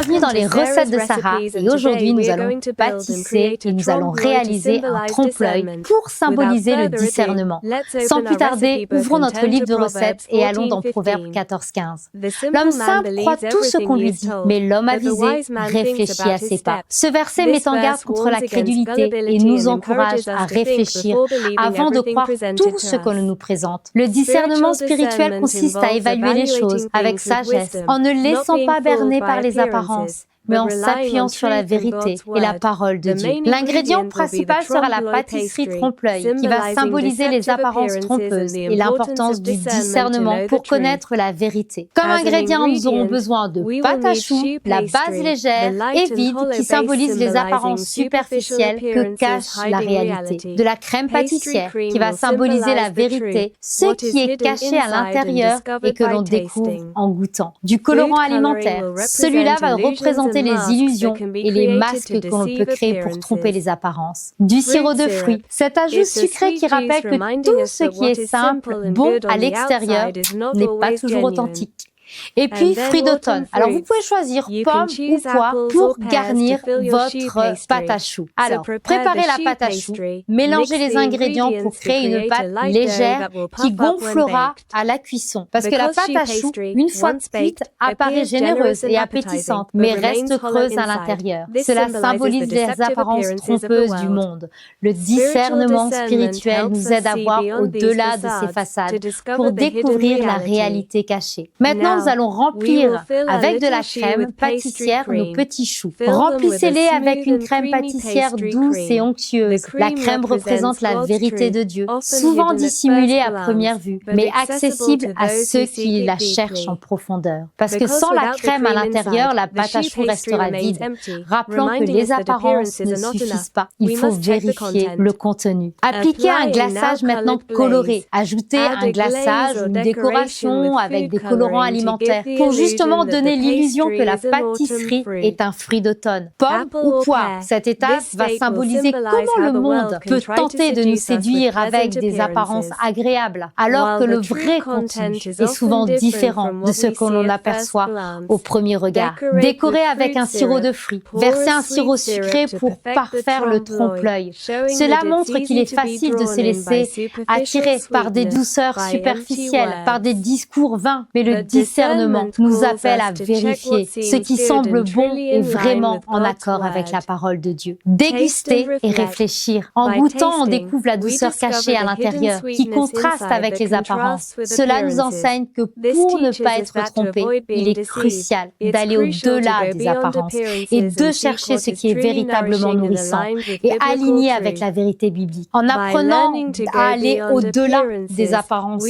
Bienvenue dans les recettes de Sarah et aujourd'hui nous allons pâtisser et nous allons réaliser un trompe-l'œil pour symboliser le discernement. Sans plus tarder, ouvrons notre livre de recettes et allons dans Proverbes 14-15. L'homme simple croit tout ce qu'on lui dit, mais l'homme avisé réfléchit à ses pas. Ce verset met en garde contre la crédulité et nous encourage à réfléchir avant de croire tout ce qu'on nous présente. Le discernement spirituel consiste à évaluer les choses avec sagesse, en ne laissant pas berner par les apparences, mais en s'appuyant sur la vérité et la parole de Dieu. L'ingrédient principal sera la pâtisserie trompe-l'œil, qui va symboliser les apparences trompeuses et l'importance du discernement pour connaître la vérité. Comme ingrédient, nous aurons besoin de pâte à choux, la base légère et vide qui symbolise les apparences superficielles que cache la réalité. De la crème pâtissière qui va symboliser la vérité, ce qui est caché à l'intérieur et que l'on découvre en goûtant. Du colorant alimentaire, celui-là va représenter les illusions et les masques que l'on peut créer pour tromper les apparences. Du sirop de fruits, cet ajout sucré qui rappelle que tout ce qui est simple, bon à l'extérieur, n'est pas toujours authentique. Et puis, fruits d'automne. Alors, vous pouvez choisir pommes ou poires pour garnir votre pâte à choux. Alors, préparez la pâte à choux, mélangez les ingrédients pour créer une pâte légère qui gonflera à la cuisson. Parce que la pâte à choux, une fois cuite, apparaît généreuse et appétissante, mais reste creuse à l'intérieur. Cela symbolise les apparences trompeuses du monde. Le discernement spirituel nous aide à voir au-delà de ces façades pour découvrir la réalité cachée. Maintenant, nous allons remplir avec de la crème pâtissière nos petits choux. Remplissez-les avec une crème pâtissière douce et onctueuse. La crème représente la vérité de Dieu, souvent dissimulée à première vue, mais accessible à ceux qui la cherchent en profondeur. Parce que sans la crème à l'intérieur, la pâte à choux restera vide, rappelant que les apparences ne suffisent pas. Il faut vérifier le contenu. Appliquez un glaçage maintenant coloré. Ajoutez un glaçage ou une décoration avec des colorants alimentaires pour justement donner l'illusion que la pâtisserie est un fruit d'automne. Pomme ou poire, cette étape va symboliser comment le monde peut tenter de nous séduire avec des apparences agréables, alors que le vrai contenu est souvent différent de ce que l'on aperçoit au premier regard. Décorez avec un sirop de fruits. Versez un sirop sucré pour parfaire le trompe-l'œil. Cela montre qu'il est facile de se laisser attirer par des douceurs superficielles, par des discours vains, mais le discernement nous appelle à vérifier ce qui semble bon et vraiment en accord avec la parole de Dieu. Déguster et réfléchir. En goûtant, on découvre la douceur cachée à l'intérieur qui contraste avec les apparences. Cela nous enseigne que pour ne pas être trompé, il est crucial d'aller au-delà des apparences et de chercher ce qui est véritablement nourrissant et aligné avec la vérité biblique. En apprenant à aller au-delà des apparences,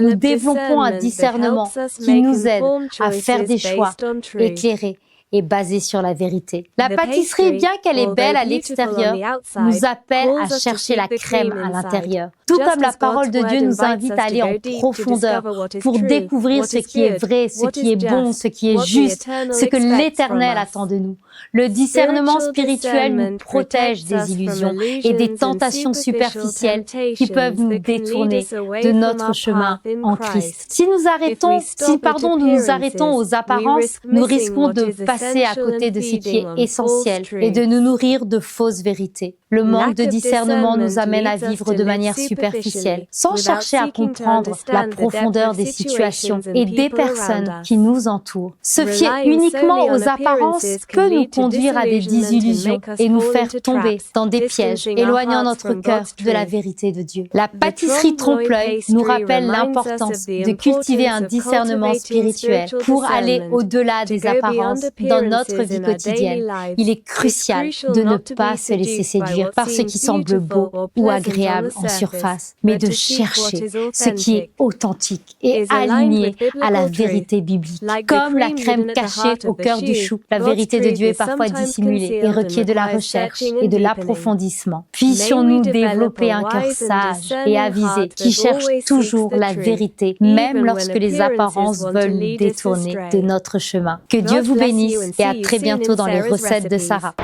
nous développons un discernement qui nous aide à faire des choix éclairés et basés sur la vérité. La pâtisserie, bien qu'elle est belle à l'extérieur, nous appelle à chercher la crème à l'intérieur. Tout comme la parole de Dieu nous invite à aller en profondeur pour découvrir ce qui est vrai, ce qui est bon, ce qui est juste, ce que l'Éternel attend de nous. Le discernement spirituel nous protège des illusions et des tentations superficielles qui peuvent nous détourner de notre chemin en Christ. Si nous nous arrêtons aux apparences, nous risquons de passer à côté de ce qui est essentiel et de nous nourrir de fausses vérités. Le manque de discernement nous amène à vivre de manière superficielle, sans chercher à comprendre la profondeur des situations et des personnes qui nous entourent. Se fier uniquement aux apparences peut nous conduire à des désillusions et nous faire tomber dans des pièges, éloignant notre cœur de la vérité de Dieu. La pâtisserie trompe-l'œil nous rappelle l'importance de cultiver un discernement spirituel pour aller au-delà des apparences dans notre vie quotidienne. Il est crucial de ne pas se laisser séduire par ce qui semble beau ou agréable en surface, mais de chercher ce qui est authentique et aligné à la vérité biblique. Comme la crème cachée au cœur du chou, la vérité de Dieu est parfois dissimulée et requiert de la recherche et de l'approfondissement. Puissions-nous développer un cœur sage et avisé qui cherche toujours la vérité, même lorsque les apparences veulent nous détourner de notre chemin. Que Dieu vous bénisse et à très bientôt dans les recettes de Sarah.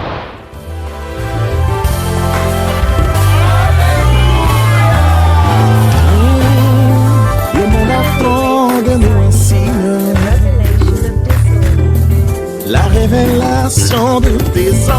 La révélation de tes